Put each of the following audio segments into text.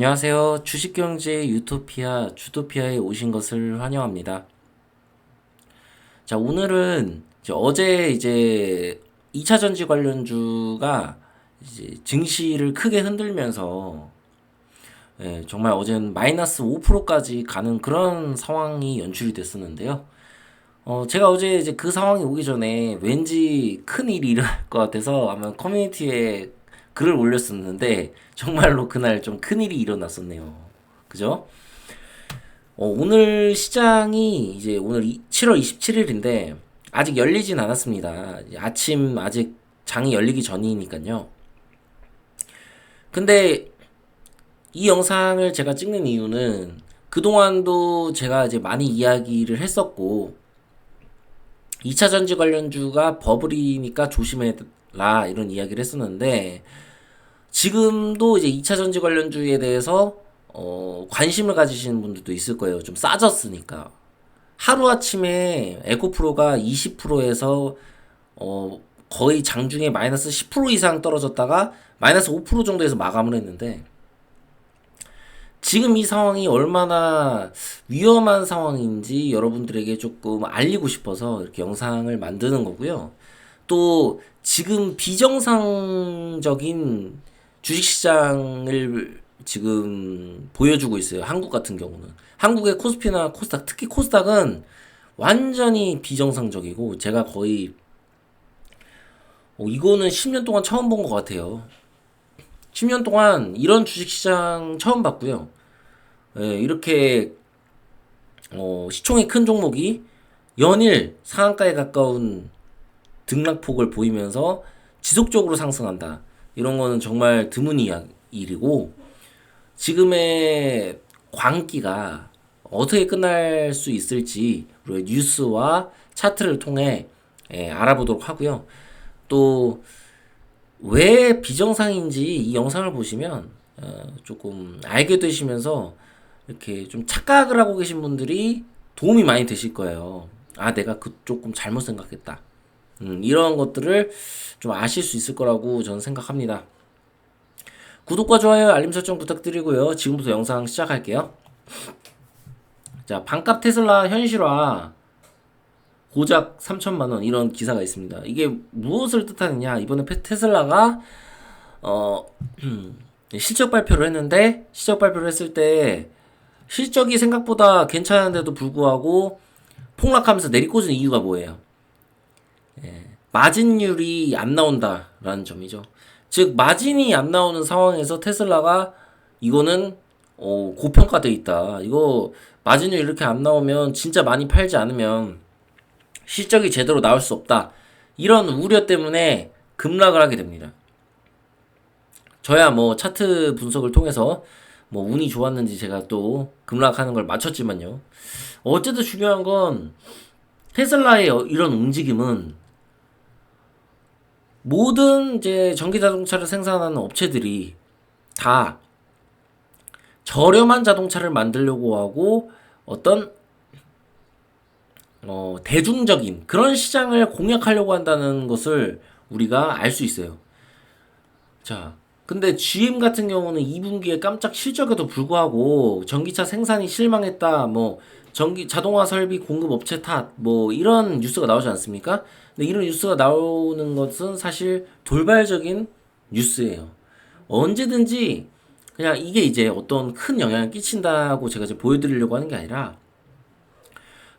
안녕하세요. 주식경제 유토피아, 주토피아에 오신 것을 환영합니다. 자, 오늘은 어제 2차 전지 관련주가 이제 증시를 크게 흔들면서 정말 어제는 마이너스 5%까지 가는 그런 상황이 연출이 됐었는데요. 제가 어제 이제 그 상황이 오기 전에 왠지 큰 일이 일어날 것 같아서 아마 커뮤니티에 글을 올렸었는데 정말로 그날 좀 큰 일이 일어났었네요. 그죠? 오늘 시장이 이제 오늘 7월 27일인데 아직 열리진 않았습니다. 아침 아직 장이 열리기 전이니까요. 근데 이 영상을 제가 찍는 이유는 그동안도 제가 이제 많이 이야기를 했었고 2차 전지 관련주가 버블이니까 조심해라 이런 이야기를 했었는데 지금도 이제 2차 전지 관련주에 대해서 관심을 가지시는 분들도 있을 거예요. 좀 싸졌으니까. 하루아침에 에코프로가 20%에서 거의 장중에 마이너스 10% 이상 떨어졌다가 마이너스 5% 정도에서 마감을 했는데 지금 이 상황이 얼마나 위험한 상황인지 여러분들에게 조금 알리고 싶어서 이렇게 영상을 만드는 거고요. 또 지금 비정상적인 주식시장을 지금 보여주고 있어요. 한국 같은 경우는. 한국의 코스피나 코스닥, 특히 코스닥은 완전히 비정상적이고 제가 거의 이거는 10년 동안 처음 본 것 같아요. 10년 동안 이런 주식시장 처음 봤고요. 이렇게 시총이 큰 종목이 연일 상한가에 가까운 등락폭을 보이면서 지속적으로 상승한다. 이런 거는 정말 드문 일이고 지금의 광기가 어떻게 끝날 수 있을지 우리 뉴스와 차트를 통해 알아보도록 하고요. 또 왜 비정상인지 이 영상을 보시면 조금 알게 되시면서 이렇게 좀 착각을 하고 계신 분들이 도움이 많이 되실 거예요. 아, 내가 조금 잘못 생각했다. 이런 것들을 좀 아실 수 있을 거라고 저는 생각합니다. 구독과 좋아요, 알림 설정 부탁드리고요. 지금부터 영상 시작할게요. 자, 반값 테슬라 현실화 고작 3천만 원 이런 기사가 있습니다. 이게 무엇을 뜻하느냐? 이번에 테슬라가 어 실적 발표를 했는데 실적 발표를 했을 때 실적이 생각보다 괜찮은데도 불구하고 폭락하면서 내리꽂은 이유가 뭐예요? 마진율이 안 나온다라는 점이죠. 즉 마진이 안 나오는 상황에서 테슬라가 이거는 고평가돼 있다. 이거 마진율 이렇게 안 나오면 진짜 많이 팔지 않으면 실적이 제대로 나올 수 없다. 이런 우려 때문에 급락을 하게 됩니다. 저야 뭐 차트 분석을 통해서 뭐 운이 좋았는지 제가 또 급락하는 걸 맞췄지만요. 어쨌든 중요한 건 테슬라의 이런 움직임은 모든 이제 전기 자동차를 생산하는 업체들이 다 저렴한 자동차를 만들려고 하고 어떤 대중적인 그런 시장을 공략하려고 한다는 것을 우리가 알 수 있어요. 자, 근데 GM 같은 경우는 2분기에 깜짝 실적에도 불구하고 전기차 생산이 실망했다, 뭐 전기 자동화 설비 공급 업체 탓, 뭐 이런 뉴스가 나오지 않습니까? 근데 이런 뉴스가 나오는 것은 사실 돌발적인 뉴스예요. 언제든지 그냥 이게 이제 어떤 큰 영향을 끼친다고 제가 이제 보여드리려고 하는 게 아니라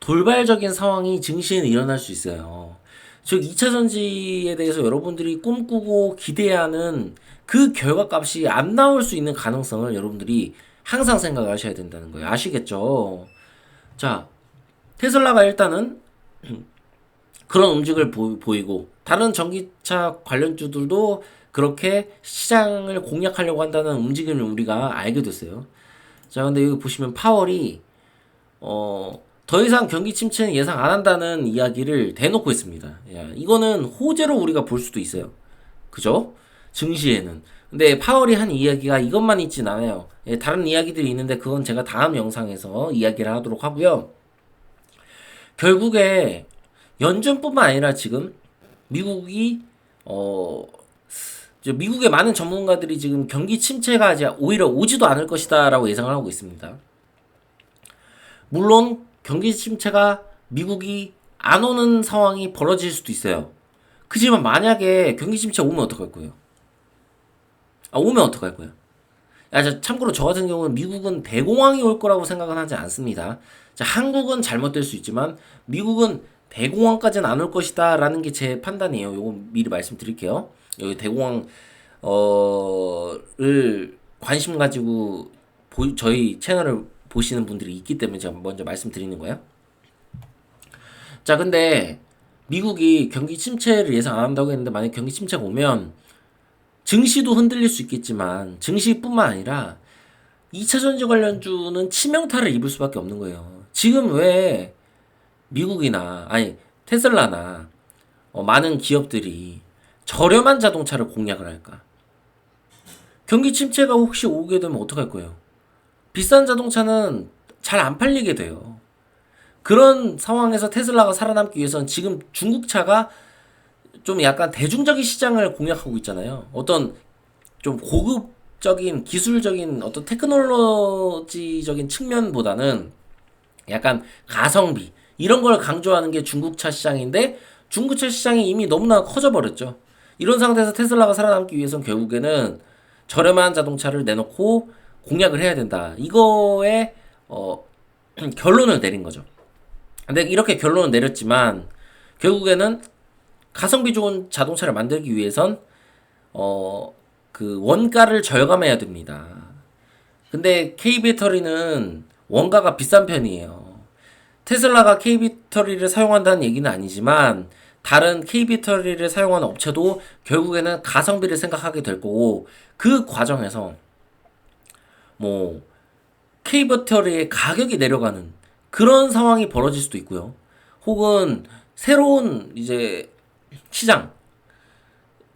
돌발적인 상황이 증시에는 일어날 수 있어요. 즉 2차 전지에 대해서 여러분들이 꿈꾸고 기대하는 그 결과값이 안 나올 수 있는 가능성을 여러분들이 항상 생각을 하셔야 된다는 거예요. 아시겠죠? 자, 테슬라가 일단은 그런 움직임을 보이고 다른 전기차 관련주들도 그렇게 시장을 공략하려고 한다는 움직임을 우리가 알게 됐어요. 자, 근데 여기 보시면 파월이 더 이상 경기 침체는 예상 안 한다는 이야기를 대놓고 했습니다. 야, 이거는 호재로 우리가 볼 수도 있어요. 그죠? 증시에는. 근데 파월이 한 이야기가 이것만 있진 않아요. 다른 이야기들이 있는데 그건 제가 다음 영상에서 이야기를 하도록 하고요. 결국에 연준뿐만 아니라 지금 미국이 어 미국의 많은 전문가들이 지금 경기 침체가 이제 오히려 오지도 않을 것이다라고 예상을 하고 있습니다. 물론 경기 침체가 미국이 안 오는 상황이 벌어질 수도 있어요. 그지만 만약에 경기 침체 오면 어떡할 거예요? 오면 어떡할 거예요? 참고로 저 같은 경우는 미국은 대공황이 올 거라고 생각은 하지 않습니다. 한국은 잘못될 수 있지만 미국은 대공황까지는 안 올 것이다 라는 게 제 판단이에요. 요거 미리 말씀드릴게요. 여기 대공황 를 관심 가지고 저희 채널을 보시는 분들이 있기 때문에 제가 먼저 말씀드리는 거예요. 근데 미국이 경기 침체를 예상 안 한다고 했는데 만약 경기 침체가 오면 증시도 흔들릴 수 있겠지만 증시뿐만 아니라 2차 전지 관련주는 치명타를 입을 수밖에 없는 거예요. 지금 왜 미국이나 테슬라나 많은 기업들이 저렴한 자동차를 공략을 할까? 경기 침체가 혹시 오게 되면 어떡할 거예요? 비싼 자동차는 잘 안 팔리게 돼요. 그런 상황에서 테슬라가 살아남기 위해서는 지금 중국차가 좀 약간 대중적인 시장을 공략하고 있잖아요. 어떤 좀 고급적인 기술적인 어떤 테크놀로지적인 측면보다는 약간 가성비 이런 걸 강조하는 게 중국차 시장인데 중국차 시장이 이미 너무나 커져버렸죠. 이런 상태에서 테슬라가 살아남기 위해서는 결국에는 저렴한 자동차를 내놓고 공략을 해야 된다. 이거에 결론을 내린 거죠. 근데 이렇게 결론을 내렸지만 결국에는 가성비 좋은 자동차를 만들기 위해선 그 원가를 절감해야 됩니다. 근데 K배터리는 원가가 비싼 편이에요. 테슬라가 K배터리를 사용한다는 얘기는 아니지만 다른 K배터리를 사용하는 업체도 결국에는 가성비를 생각하게 될 거고 그 과정에서 뭐 K배터리의 가격이 내려가는 그런 상황이 벌어질 수도 있고요. 혹은 새로운 이제 시장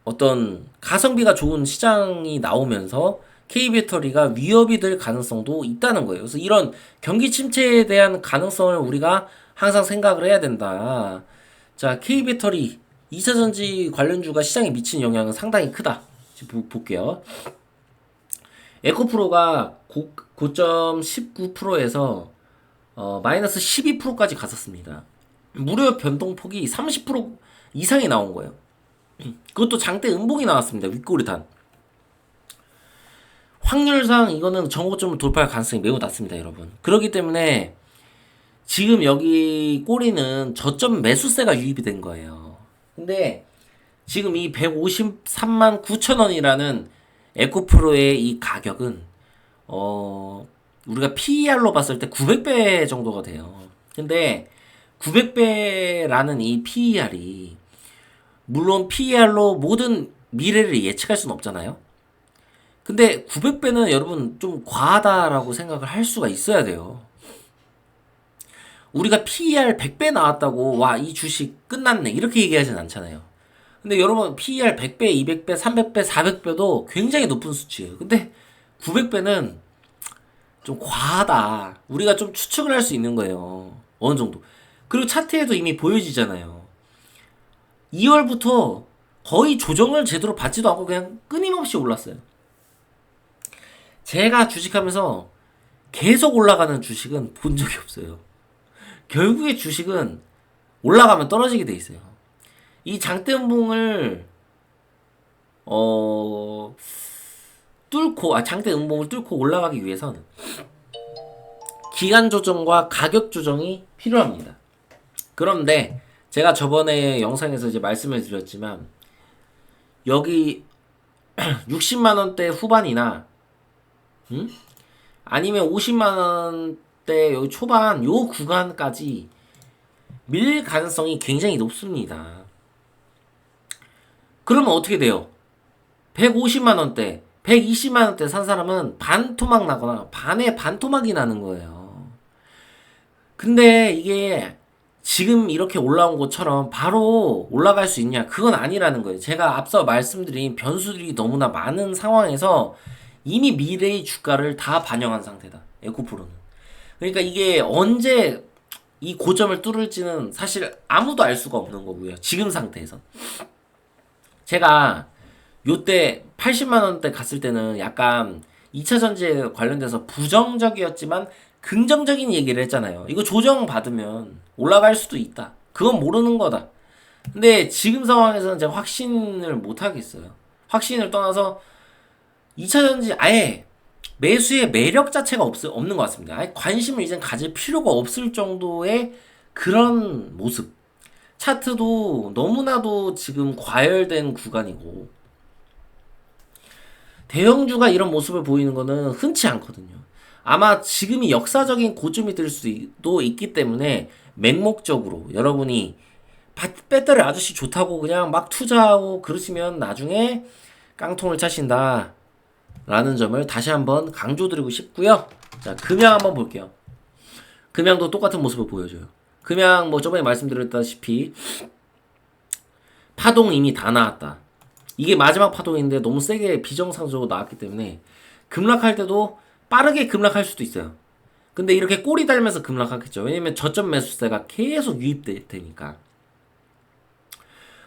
어떤 가성비가 좋은 시장이 나오면서 K배터리가 위협이 될 가능성도 있다는 거예요. 그래서 이런 경기 침체에 대한 가능성을 우리가 항상 생각을 해야 된다. K배터리 2차전지 관련주가 시장에 미친 영향은 상당히 크다. 볼게요. 에코프로가 고점 19%에서 마이너스 12%까지 갔었습니다. 무료 변동폭이 30% 이상이 나온 거예요. 그것도 장대 음봉이 나왔습니다. 윗꼬리단. 확률상 이거는 정고점을 돌파할 가능성이 매우 낮습니다, 여러분. 그렇기 때문에 지금 여기 꼬리는 저점 매수세가 유입이 된 거예요. 근데 지금 이 153만 9천 원이라는 에코프로의 이 가격은 우리가 PER로 봤을 때 900배 정도가 돼요. 근데 900배라는 이 PER이 물론 PER로 모든 미래를 예측할 수는 없잖아요. 근데 900배는 여러분 좀 과하다라고 생각을 할 수가 있어야 돼요. 우리가 PER 100배 나왔다고 와 이 주식 끝났네 이렇게 얘기하진 않잖아요. 근데 여러분 PER 100배, 200배, 300배, 400배도 굉장히 높은 수치예요. 근데 900배는 좀 과하다. 우리가 좀 추측을 할 수 있는 거예요. 어느 정도. 그리고 차트에도 이미 보여지잖아요. 2월부터 거의 조정을 제대로 받지도 않고 그냥 끊임없이 올랐어요. 제가 주식하면서 계속 올라가는 주식은 본 적이 없어요. 결국에 주식은 올라가면 떨어지게 돼 있어요. 이 장대 음봉을 뚫고 올라가기 위해서는 기간 조정과 가격 조정이 필요합니다. 그런데 제가 저번에 영상에서 이제 말씀을 드렸지만 여기 60만 원대 후반이나 아니면 50만 원대 여기 초반 요 구간까지 밀릴 가능성이 굉장히 높습니다. 그러면 어떻게 돼요? 150만 원대, 120만 원대 산 사람은 반토막 나거나 반에 반토막이 나는 거예요. 근데 이게 지금 이렇게 올라온 것처럼 바로 올라갈 수 있냐? 그건 아니라는 거예요. 제가 앞서 말씀드린 변수들이 너무나 많은 상황에서 이미 미래의 주가를 다 반영한 상태다. 에코프로는. 그러니까 이게 언제 이 고점을 뚫을지는 사실 아무도 알 수가 없는 거고요. 지금 상태에서. 제가 요때 80만 원대 갔을 때는 약간 2차 전지에 관련돼서 부정적이었지만 긍정적인 얘기를 했잖아요. 이거 조정받으면 올라갈 수도 있다. 그건 모르는 거다. 근데 지금 상황에서는 제가 확신을 못 하겠어요. 확신을 떠나서 2차 전지 아예 매수의 매력 자체가 없는 것 같습니다. 아예 관심을 이제 가질 필요가 없을 정도의 그런 모습. 차트도 너무나도 지금 과열된 구간이고, 대형주가 이런 모습을 보이는 거는 흔치 않거든요. 아마 지금이 역사적인 고점이 될 수도 있기 때문에 맹목적으로 여러분이 배터리 아저씨 좋다고 그냥 막 투자하고 그러시면 나중에 깡통을 차신다 라는 점을 다시 한번 강조드리고 싶고요. 자, 금양 한번 볼게요. 금양도 똑같은 모습을 보여줘요. 금양 뭐 저번에 말씀드렸다시피 파동 이미 다 나왔다. 이게 마지막 파동인데 너무 세게 비정상적으로 나왔기 때문에 급락할 때도 빠르게 급락할 수도 있어요. 근데 이렇게 꼬리 달면서 급락하겠죠. 왜냐면 저점 매수세가 계속 유입되니까.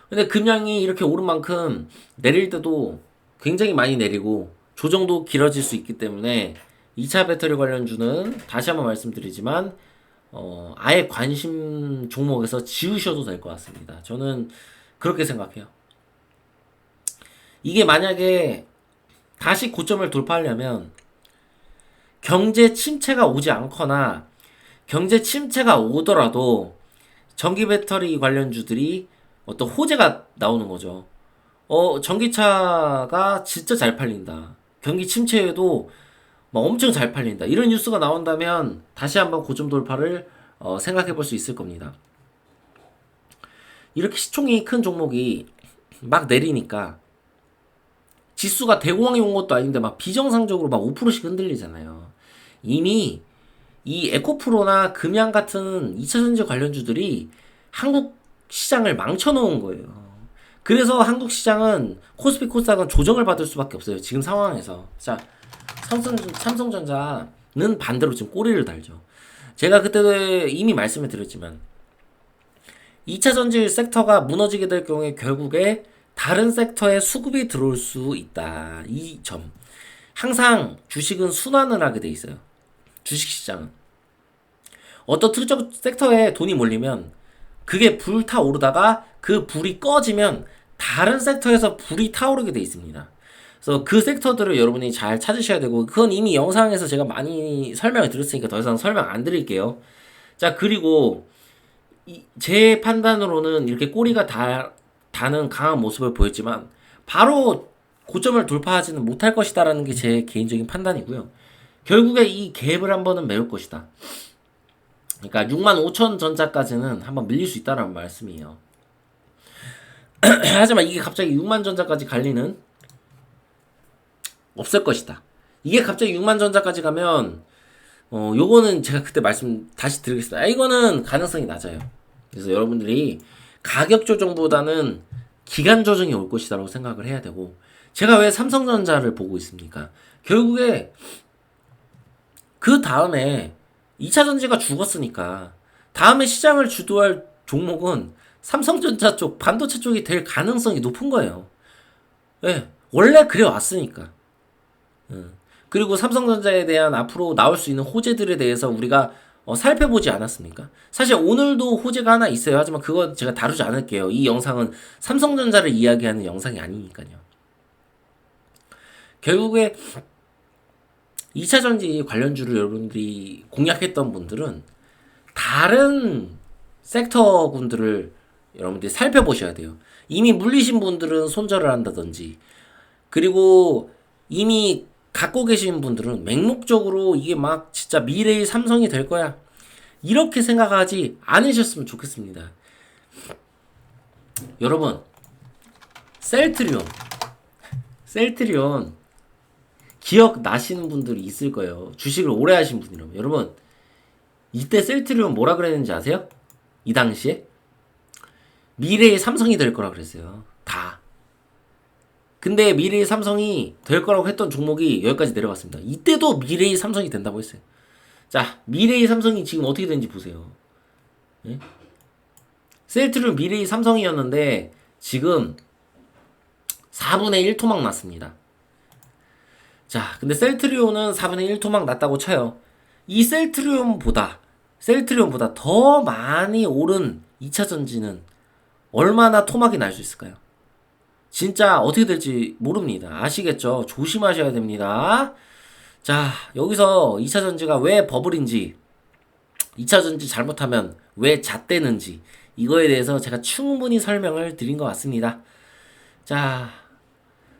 근데 금양이 이렇게 오른 만큼 내릴 때도 굉장히 많이 내리고 조정도 길어질 수 있기 때문에 2차 배터리 관련주는 다시 한번 말씀드리지만 아예 관심 종목에서 지우셔도 될 것 같습니다. 저는 그렇게 생각해요. 이게 만약에 다시 고점을 돌파하려면 경제 침체가 오지 않거나 경제 침체가 오더라도 전기 배터리 관련주들이 어떤 호재가 나오는 거죠. 전기차가 진짜 잘 팔린다. 경기 침체에도 막 엄청 잘 팔린다. 이런 뉴스가 나온다면 다시 한번 고점 돌파를 생각해 볼 수 있을 겁니다. 이렇게 시총이 큰 종목이 막 내리니까 지수가 대공황이 온 것도 아닌데 막 비정상적으로 막 5%씩 흔들리잖아요. 이미 이 에코프로나 금양 같은 2차전지 관련주들이 한국 시장을 망쳐놓은 거예요. 그래서 한국 시장은 코스피 코스닥은 조정을 받을 수밖에 없어요. 지금 상황에서. 자, 삼성전자는 반대로 지금 꼬리를 달죠. 제가 그때도 이미 말씀을 드렸지만 2차 전지 섹터가 무너지게 될 경우에 결국에 다른 섹터에 수급이 들어올 수 있다. 이 점. 항상 주식은 순환을 하게 돼 있어요. 주식시장은. 어떤 특정 섹터에 돈이 몰리면 그게 불타오르다가 그 불이 꺼지면 다른 섹터에서 불이 타오르게 돼 있습니다. 그래서 그 섹터들을 여러분이 잘 찾으셔야 되고, 그건 이미 영상에서 제가 많이 설명을 드렸으니까 더 이상 설명 안 드릴게요. 자, 그리고 제 판단으로는 이렇게 꼬리가 다는 강한 모습을 보였지만 바로 고점을 돌파하지는 못할 것이다라는 게 제 개인적인 판단이고요. 결국에 이 갭을 한 번은 메울 것이다. 그러니까 65,000 전자까지는 한번 밀릴 수 있다는 말씀이에요. 하지만 이게 갑자기 6만 전자까지 갈 리는 없을 것이다. 이게 갑자기 6만 전자까지 가면 요거는 제가 그때 말씀 다시 드리겠습니다. 이거는 가능성이 낮아요. 그래서 여러분들이 가격 조정보다는 기간 조정이 올 것이다라고 생각을 해야 되고, 제가 왜 삼성전자를 보고 있습니까? 결국에 그 다음에 2차 전지가 죽었으니까 다음에 시장을 주도할 종목은 삼성전자 쪽, 반도체 쪽이 될 가능성이 높은 거예요. 예, 원래 그래 왔으니까. 그리고 삼성전자에 대한 앞으로 나올 수 있는 호재들에 대해서 우리가 살펴보지 않았습니까? 사실 오늘도 호재가 하나 있어요. 하지만 그건 제가 다루지 않을게요. 이 영상은 삼성전자를 이야기하는 영상이 아니니까요. 결국에 2차 전지 관련주를 여러분들이 공략했던 분들은 다른 섹터군들을 여러분들이 살펴보셔야 돼요. 이미 물리신 분들은 손절을 한다든지, 그리고 이미 갖고 계신 분들은 맹목적으로 이게 막 진짜 미래의 삼성이 될 거야, 이렇게 생각하지 않으셨으면 좋겠습니다. 여러분, 셀트리온 기억 나시는 분들이 있을 거예요. 주식을 오래 하신 분이라면. 여러분, 이때 셀트리온 뭐라 그랬는지 아세요? 이 당시에 미래의 삼성이 될 거라 그랬어요. 다. 근데 미래의 삼성이 될 거라고 했던 종목이 여기까지 내려갔습니다. 이때도 미래의 삼성이 된다고 했어요. 자, 미래의 삼성이 지금 어떻게 되는지 보세요. 예? 셀트리온 미래의 삼성이었는데 지금 4분의 1 토막 났습니다. 자, 근데 셀트리온은 4분의 1 토막 났다고 쳐요. 이 셀트리온보다 더 많이 오른 2차 전지는 얼마나 토막이 날 수 있을까요? 진짜 어떻게 될지 모릅니다. 아시겠죠? 조심하셔야 됩니다. 자, 여기서 2차 전지가 왜 버블인지, 2차 전지 잘못하면 왜 잣대는지, 이거에 대해서 제가 충분히 설명을 드린 것 같습니다. 자,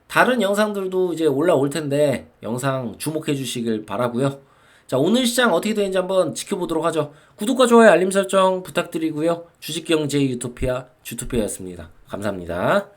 다른 영상들도 이제 올라올 텐데, 영상 주목해 주시길 바라고요. 자, 오늘 시장 어떻게 되는지 한번 지켜보도록 하죠. 구독과 좋아요, 알림 설정 부탁드리고요. 주식경제 유토피아, 주토피아였습니다. 감사합니다.